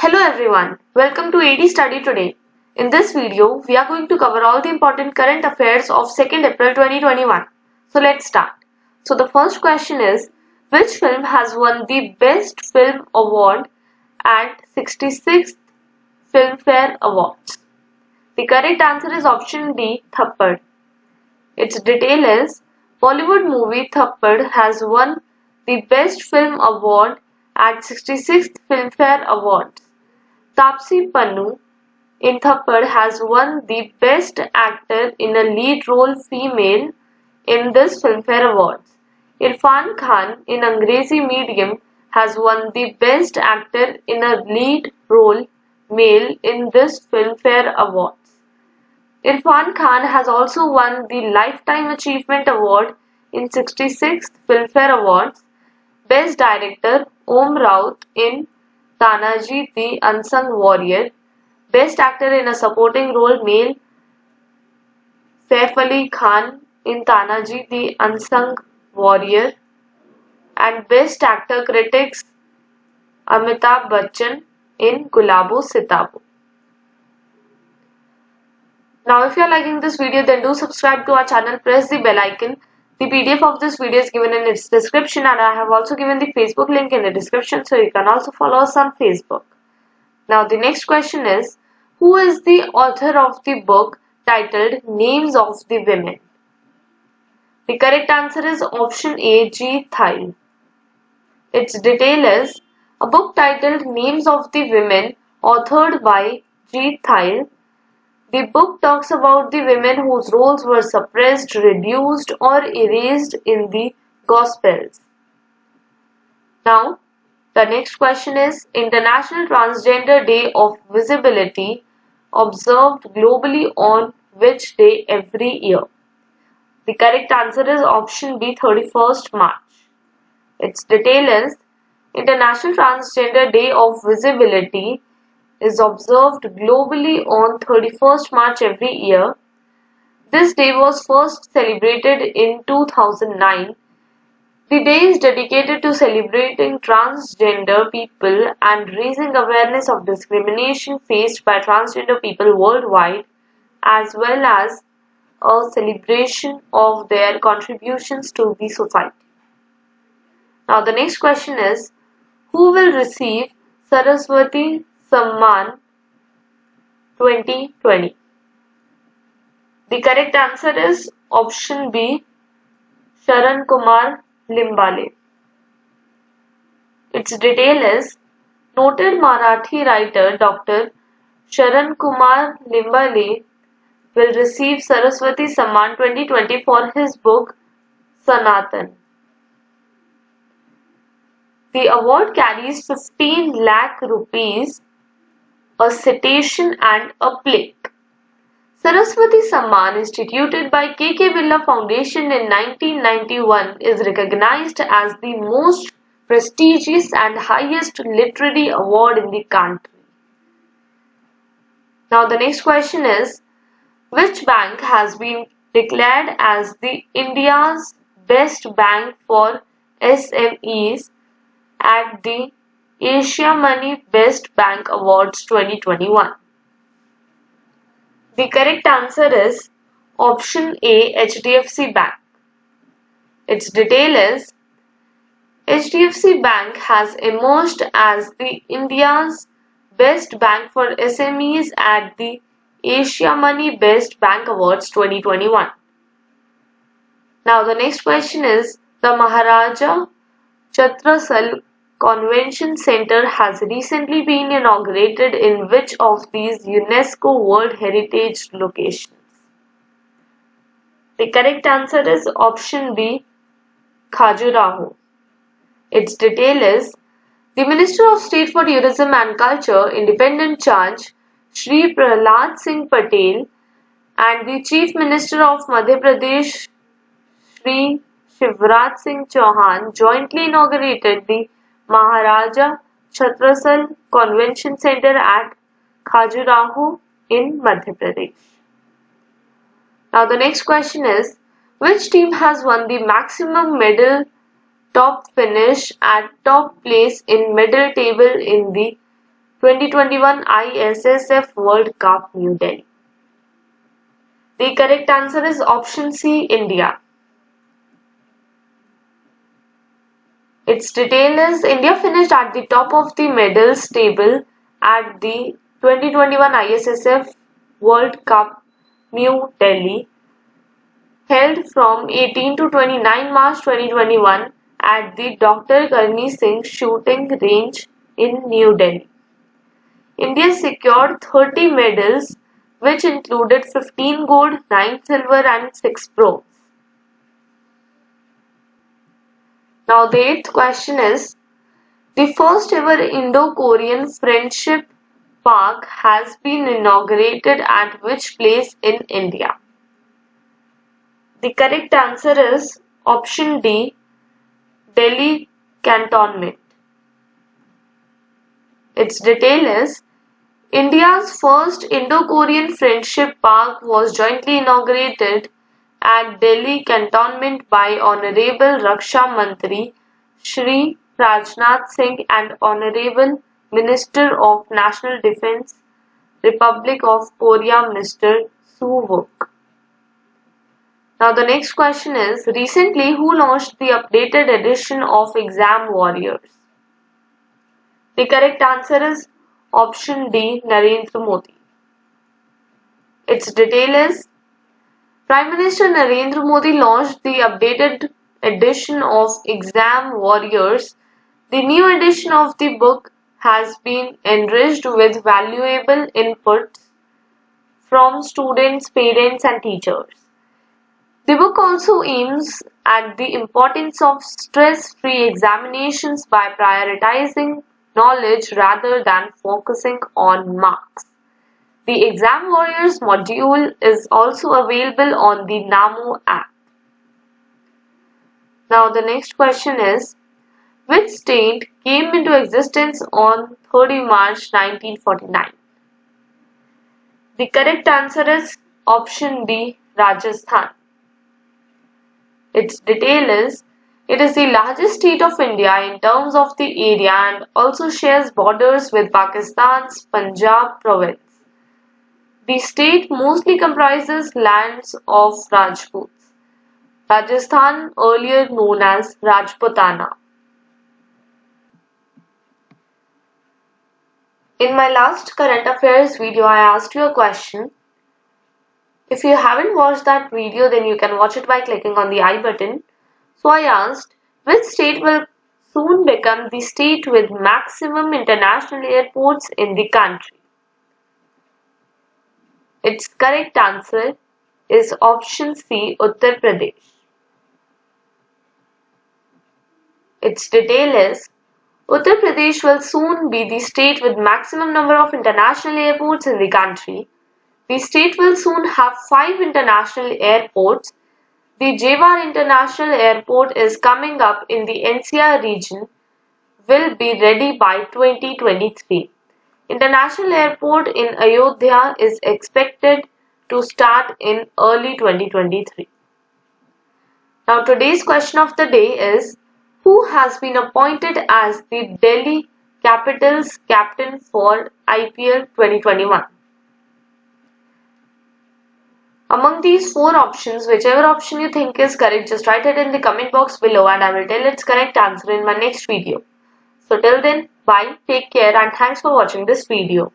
Hello everyone, welcome to AD Study Today. In this video, we are going to cover all the important current affairs of 2nd April 2021. So let's start. So the first question is, which film has won the Best Film Award at 66th Filmfare Awards? The correct answer is option D, Thappad. Its detail is, Bollywood movie Thappad has won the Best Film Award at 66th Filmfare Awards. Taapsee Pannu in Thappad has won the Best Actor in a Lead Role Female in this Filmfare Awards. Irfan Khan in Angrezi Medium has won the Best Actor in a Lead Role Male in this Filmfare Awards. Irfan Khan has also won the Lifetime Achievement Award in 66th Filmfare Awards. Best Director Om Raut in Tanaji the Unsung Warrior. Best Actor in a Supporting Role Male Saif Ali Khan in Tanaji the Unsung Warrior. And Best Actor Critics Amitabh Bachchan in Gulabo Sitabo. Now if you are liking this video, then do subscribe to our channel, press the bell icon. The PDF of this video is given in its description, and I have also given the Facebook link in the description, so you can also follow us on Facebook. Now the next question is, who is the author of the book titled Names of the Women? The correct answer is option A, G. Thyle. Its detail is, a book titled Names of the Women, authored by G. Thyle. The book talks about the women whose roles were suppressed, reduced, or erased in the Gospels. Now, the next question is, International Transgender Day of Visibility observed globally on which day every year? The correct answer is option B, 31st March. Its detail is, International Transgender Day of Visibility is observed globally on 31st March every year. This day was first celebrated in 2009. The day is dedicated to celebrating transgender people and raising awareness of discrimination faced by transgender people worldwide, as well as a celebration of their contributions to the society. Now the next question is, who will receive Saraswati Samman 2020? The correct answer is option B, Sharan Kumar Limbale. Its detail is, noted Marathi writer Dr. Sharan Kumar Limbale will receive Saraswati Samman 2020 for his book Sanatan. The award carries 15 lakh rupees, a citation and a plaque. Saraswati Samman, instituted by K.K. Birla Foundation in 1991, is recognized as the most prestigious and highest literary award in the country. Now the next question is, which bank has been declared as the India's best bank for SMEs at the Asia Money Best Bank Awards 2021? The correct answer is option A, HDFC Bank. Its detail is, HDFC Bank has emerged as the India's best bank for SMEs at the Asia Money Best Bank Awards 2021. Now the next question is, the Maharaja Chhatrasal Convention Center has recently been inaugurated in which of these UNESCO World Heritage locations? The correct answer is option B, Khajuraho. Its detail is, the Minister of State for Tourism and Culture, Independent Charge, Shri Prahlad Singh Patel, and the Chief Minister of Madhya Pradesh, Shri Shivraj Singh Chauhan, jointly inaugurated the Maharaja Chhatrasal Convention Center at Khajuraho in Madhya Pradesh. Now the next question is, which team has won the maximum medal top finish at top place in medal table in the 2021 ISSF World Cup, New Delhi? The correct answer is option C, India. Its detail is India finished at the top of the medals table at the 2021 ISSF World Cup, New Delhi, held from 18 to 29 March 2021 at the Dr. Karni Singh Shooting Range in New Delhi. India secured 30 medals, which included 15 gold, 9 silver and 6 bronze. Now the 8th question is, the first ever Indo-Korean Friendship Park has been inaugurated at which place in India? The correct answer is option D, Delhi Cantonment. Its detail is, India's first Indo-Korean Friendship Park was jointly inaugurated at Delhi Cantonment by Honorable Raksha Mantri Shri Rajnath Singh and Honorable Minister of National Defence, Republic of Korea Mr. Soo Wook. Now the next question is, recently who launched the updated edition of Exam Warriors? The correct answer is option D, Narendra Modi. Its detail is, Prime Minister Narendra Modi launched the updated edition of Exam Warriors. The new edition of the book has been enriched with valuable inputs from students, parents and teachers. The book also aims at the importance of stress-free examinations by prioritizing knowledge rather than focusing on marks. The Exam Warriors module is also available on the Namo app. Now the next question is, which state came into existence on 30 March 1949? The correct answer is option B, Rajasthan. Its detail is, it is the largest state of India in terms of the area and also shares borders with Pakistan's Punjab province. The state mostly comprises lands of Rajputs. Rajasthan, earlier known as Rajputana. In my last current affairs video, I asked you a question. If you haven't watched that video, then you can watch it by clicking on the I button. So I asked, which state will soon become the state with maximum international airports in the country? Its correct answer is option C, Uttar Pradesh. Its detail is, Uttar Pradesh will soon be the state with maximum number of international airports in the country. The state will soon have 5 international airports. The Jewar International Airport is coming up in the NCR region, will be ready by 2023. International Airport in Ayodhya is expected to start in early 2023. Now today's question of the day is, who has been appointed as the Delhi Capitals captain for IPL 2021? Among these 4 options, whichever option you think is correct, just write it in the comment box below and I will tell its correct answer in my next video. So till then, bye, take care and thanks for watching this video.